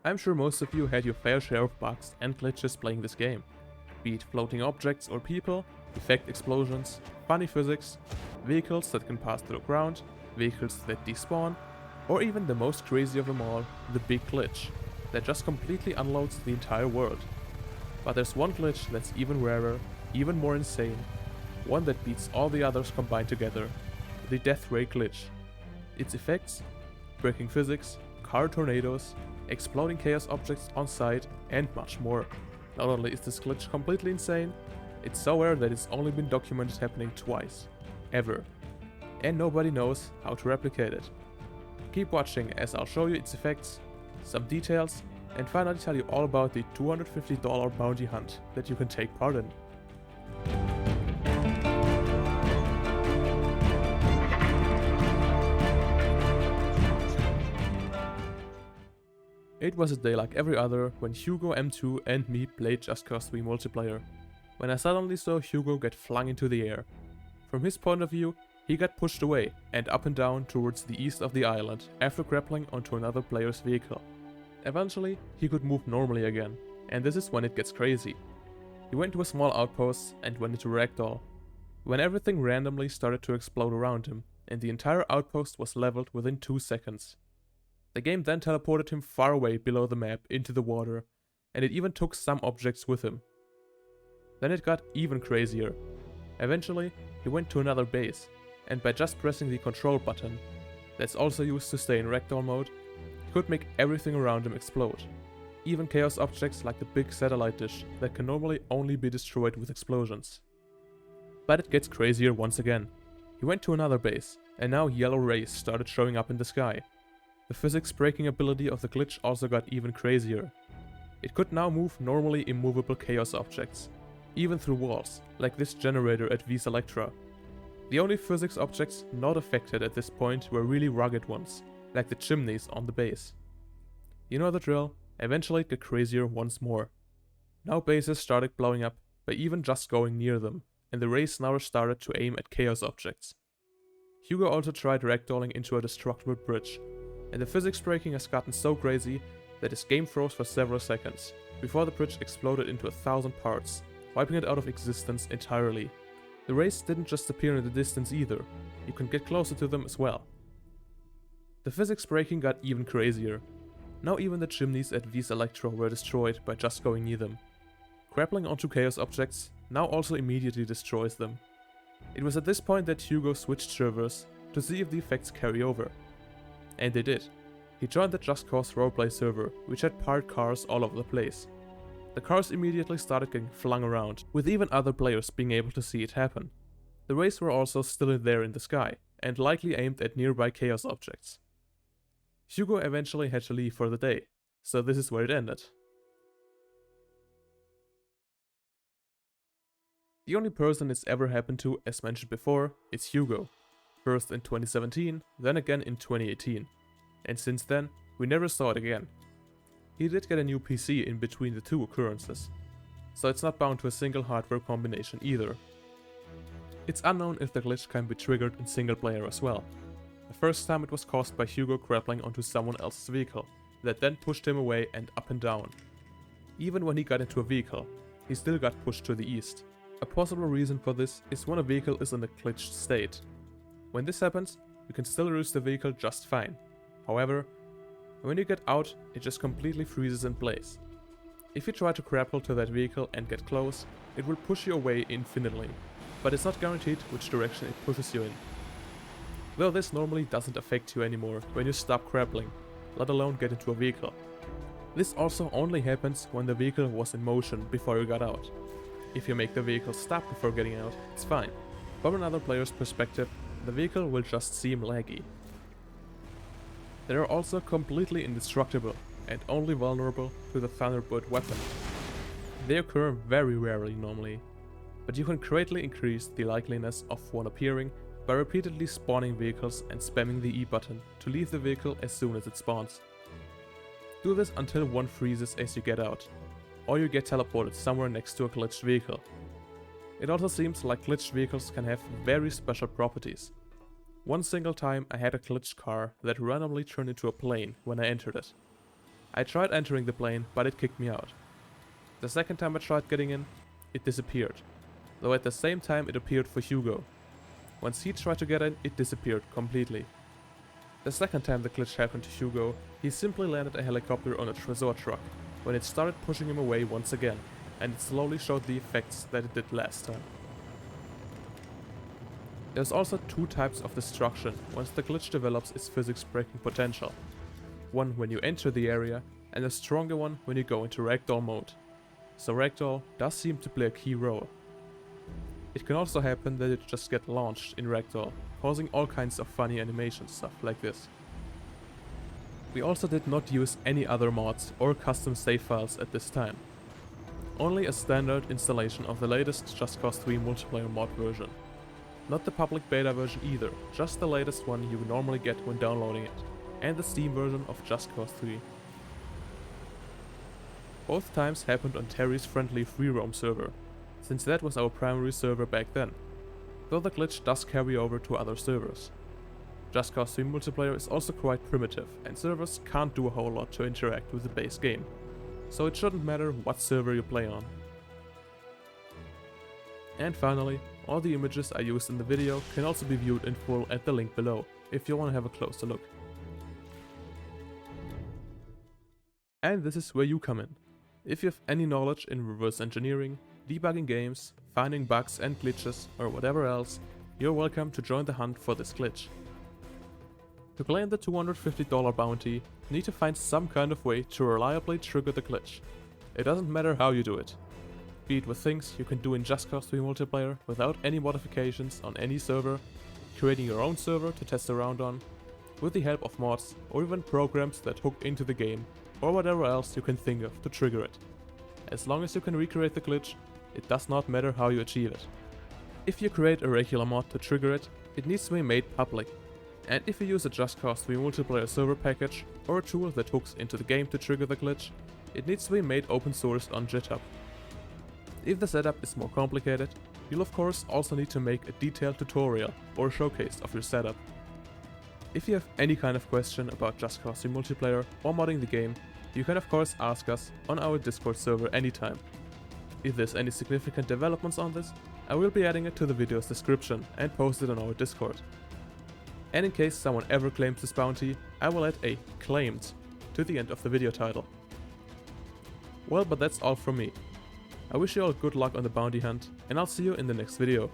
I'm sure most of you had your fair share of bugs and glitches playing this game, be it floating objects or people, effect explosions, funny physics, vehicles that can pass through the ground, vehicles that despawn, or even the most crazy of them all, the big glitch, that just completely unloads the entire world. But there's one glitch that's even rarer, even more insane, one that beats all the others combined together, the death ray glitch. Its effects, breaking physics, car tornadoes, exploding chaos objects on sight, and much more. Not only is this glitch completely insane, it's so rare that it's only been documented happening twice, ever, and nobody knows how to replicate it. Keep watching as I'll show you its effects, some details, and finally tell you all about the $250 bounty hunt that you can take part in. It was a day like every other when Hugo M2 and me played Just Cause 3 multiplayer, when I suddenly saw Hugo get flung into the air. From his point of view, he got pushed away and up and down towards the east of the island after grappling onto another player's vehicle. Eventually, he could move normally again, and this is when it gets crazy. He went to a small outpost and went into ragdoll, when everything randomly started to explode around him, and the entire outpost was leveled within 2 seconds. The game then teleported him far away below the map into the water, and it even took some objects with him. Then it got even crazier. Eventually, he went to another base, and by just pressing the control button, that's also used to stay in ragdoll mode, he could make everything around him explode. Even chaos objects like the big satellite dish that can normally only be destroyed with explosions. But it gets crazier once again. He went to another base, and now yellow rays started showing up in the sky. The physics breaking ability of the glitch also got even crazier. It could now move normally immovable chaos objects, even through walls, like this generator at Vis Electra. The only physics objects not affected at this point were really rugged ones, like the chimneys on the base. You know the drill, eventually it got crazier once more. Now bases started blowing up by even just going near them, and the rays now started to aim at chaos objects. Hugo also tried ragdolling into a destructible bridge, and the physics breaking has gotten so crazy that his game froze for several seconds, before the bridge exploded into 1,000 parts, wiping it out of existence entirely. The rays didn't just appear in the distance either, you can get closer to them as well. The physics breaking got even crazier. Now even the chimneys at Vis Electra were destroyed by just going near them. Grappling onto chaos objects now also immediately destroys them. It was at this point that Hugo switched servers to see if the effects carry over. And they did. He joined the Just Cause roleplay server, which had parked cars all over the place. The cars immediately started getting flung around, with even other players being able to see it happen. The rays were also still there in the sky, and likely aimed at nearby chaos objects. Hugo eventually had to leave for the day, so this is where it ended. The only person it's ever happened to, as mentioned before, is Hugo. First in 2017, then again in 2018. And since then, we never saw it again. He did get a new PC in between the two occurrences, so it's not bound to a single hardware combination either. It's unknown if the glitch can be triggered in single player as well. The first time it was caused by Hugo grappling onto someone else's vehicle, that then pushed him away and up and down. Even when he got into a vehicle, he still got pushed to the east. A possible reason for this is when a vehicle is in a glitched state. When this happens, you can still use the vehicle just fine. However, when you get out, it just completely freezes in place. If you try to grapple to that vehicle and get close, it will push you away infinitely, but it's not guaranteed which direction it pushes you in. Though this normally doesn't affect you anymore when you stop grappling, let alone get into a vehicle. This also only happens when the vehicle was in motion before you got out. If you make the vehicle stop before getting out, it's fine. From another player's perspective, the vehicle will just seem laggy. They are also completely indestructible and only vulnerable to the Thunderbolt weapon. They occur very rarely normally, but you can greatly increase the likeliness of one appearing by repeatedly spawning vehicles and spamming the E button to leave the vehicle as soon as it spawns. Do this until one freezes as you get out, or you get teleported somewhere next to a glitched vehicle. It also seems like glitched vehicles can have very special properties. One single time I had a glitched car that randomly turned into a plane when I entered it. I tried entering the plane, but it kicked me out. The second time I tried getting in, it disappeared, though at the same time it appeared for Hugo. Once he tried to get in, it disappeared completely. The second time the glitch happened to Hugo, he simply landed a helicopter on a Tresor truck, when it started pushing him away once again, and it slowly showed the effects that it did last time. There's also two types of destruction once the glitch develops its physics breaking potential. One when you enter the area, and a stronger one when you go into ragdoll mode. So ragdoll does seem to play a key role. It can also happen that it just gets launched in ragdoll, causing all kinds of funny animation stuff like this. We also did not use any other mods or custom save files at this time. Only a standard installation of the latest Just Cause 3 multiplayer mod version. Not the public beta version either, just the latest one you normally get when downloading it, and the Steam version of Just Cause 3. Both times happened on Terry's friendly free roam server, since that was our primary server back then, though the glitch does carry over to other servers. Just Cause 3 multiplayer is also quite primitive, and servers can't do a whole lot to interact with the base game, so it shouldn't matter what server you play on. And finally, all the images I used in the video can also be viewed in full at the link below, if you want to have a closer look. And this is where you come in. If you have any knowledge in reverse engineering, debugging games, finding bugs and glitches, or whatever else, you're welcome to join the hunt for this glitch. To claim the $250 bounty, you need to find some kind of way to reliably trigger the glitch. It doesn't matter how you do it. Be it with things you can do in Just Cause 3 multiplayer without any modifications on any server, creating your own server to test around on, with the help of mods or even programs that hook into the game, or whatever else you can think of to trigger it. As long as you can recreate the glitch, it does not matter how you achieve it. If you create a regular mod to trigger it, it needs to be made public. And if you use a Just Cause 3 multiplayer server package or a tool that hooks into the game to trigger the glitch, it needs to be made open sourced on GitHub. If the setup is more complicated, you'll of course also need to make a detailed tutorial or showcase of your setup. If you have any kind of question about Just Cause 3 multiplayer or modding the game, you can of course ask us on our Discord server anytime. If there's any significant developments on this, I will be adding it to the video's description and post it on our Discord. And in case someone ever claims this bounty, I will add a "claimed" to the end of the video title. Well, but that's all from me. I wish you all good luck on the bounty hunt, and I'll see you in the next video.